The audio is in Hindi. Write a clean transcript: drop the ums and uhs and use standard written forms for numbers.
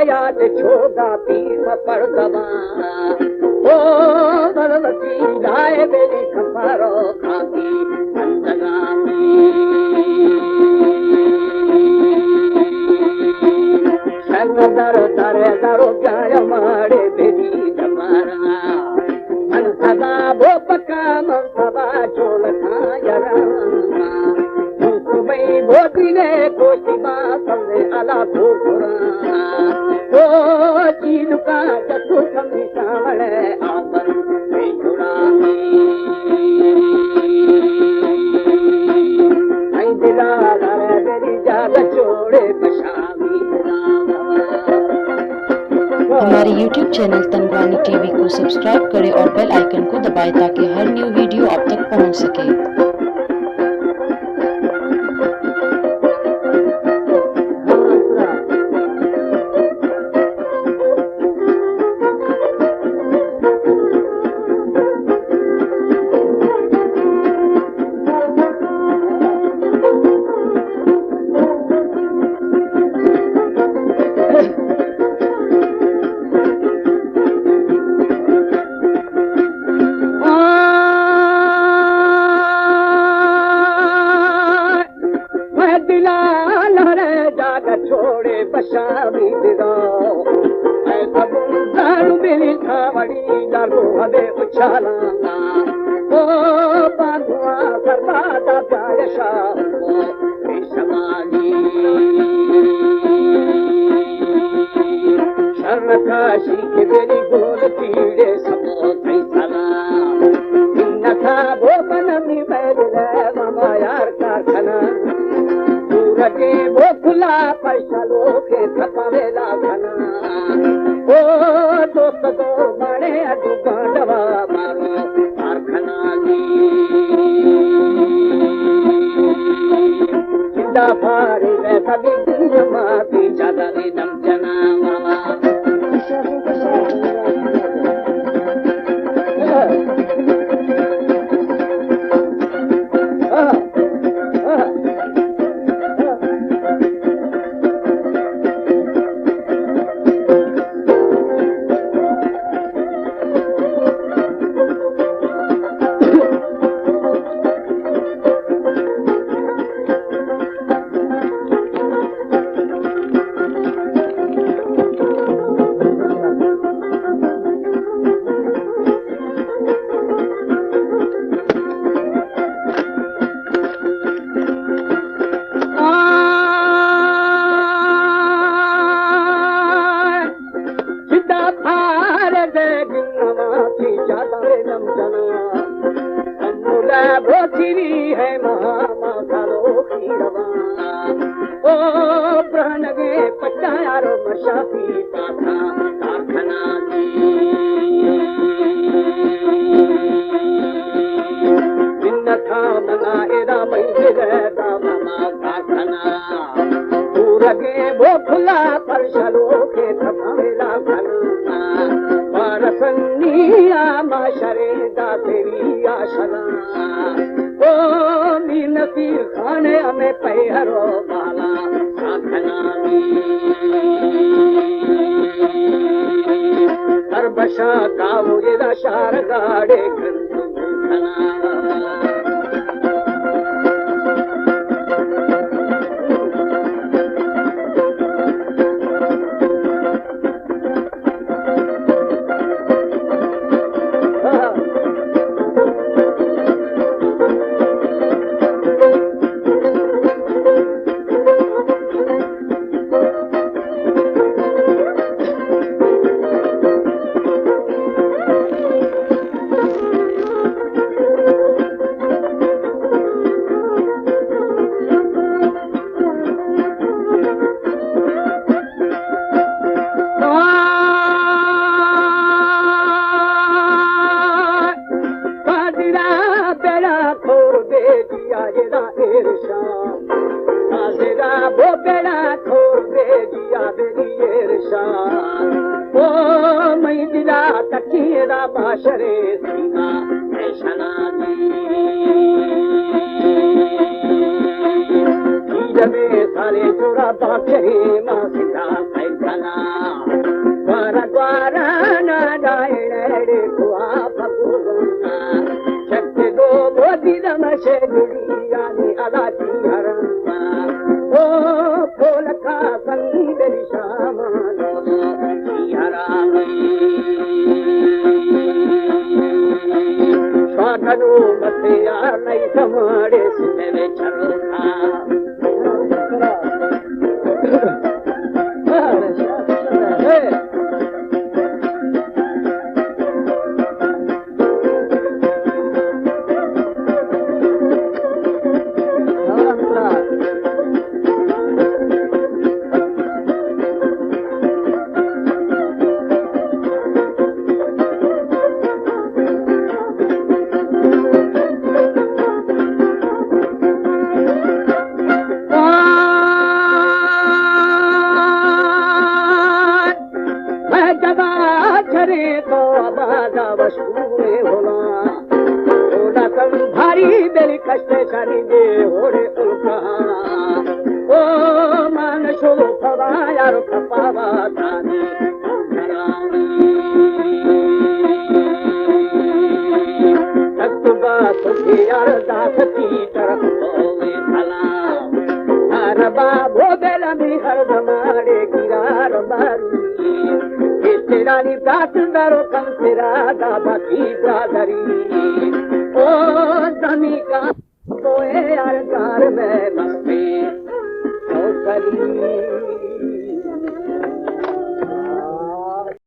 याद छोड़ा पीर पर दवा ओ भगवती लाए मेरी खबरो खाती अंतगामी संग दर दर दरो जाय मारे मेरी दमारा मनसदा वो पका मनसदा चोल खायरा सुबह भोती ने कोशिमा समझे अला भूखरा ओ चीज का चतु समझी सामने आपन बेचुरा आई दिला दर मेरी जाग छोड़े पशामी हमारे YouTube चैनल तनवानी टीवी को सब्सक्राइब करें और बेल आइकन को दबाएं ताकि हर न्यू वीडियो आप तक पहुंच सके। छोड़े पशामी दिदा ऐसा बुंदारू मेरी खावड़ी दारू हमें उछाला ओ बागुआ बर्बादा प्यायशा ओ विषमाली शर्मकाशी के मेरी गोल कीड़े सबो फैसला इन्ना था वो बनमी बैले मामा यार कारखाना रखे वो खुला पैसलो के थपावेला खाना ओ दोस्त दो बड़े दुकानवा मारो कारखाना दी जिंदा फाड़ी में सभी माती ज्यादा ने दम जना है महामालो की रवा ओ प्राण गे पचारो मशाफी पाथा कारखाना दी जिन्न था मना एदा पैसे रहता मामा कारखाना पूरगे वो खुला परशलो के थमेला खाना पारसन्निया माशरे दा तेरी आशना ओ मीन पीर खाने हमें पैरो बाला कारखाना हर बशा काऊ एदा शार गाड़े कंदु खाना बाशरे सीना ऐशना दी में सारे चोरा बापरे माँ सीधा पैसना आला जी हरमा ओ फूल का संगीत शाम स्वागनु मते आ नहीं समाड़े मेरे चलो तो आबादा वशूरे होला ओला कम भारी बेली कष्ट शनि दे ओरे उल्का ओ मन शो पवा यार कपावा तानी तत्वा सुखी यार दास की तरफ होवे सलाम अरबा भोगला मी हर दमाड़े गिरार मारी तेरानी दासदारो कम तेरा दादा की ब्रादरी ओ जमी का तो यार कार में मस्ती ओ कली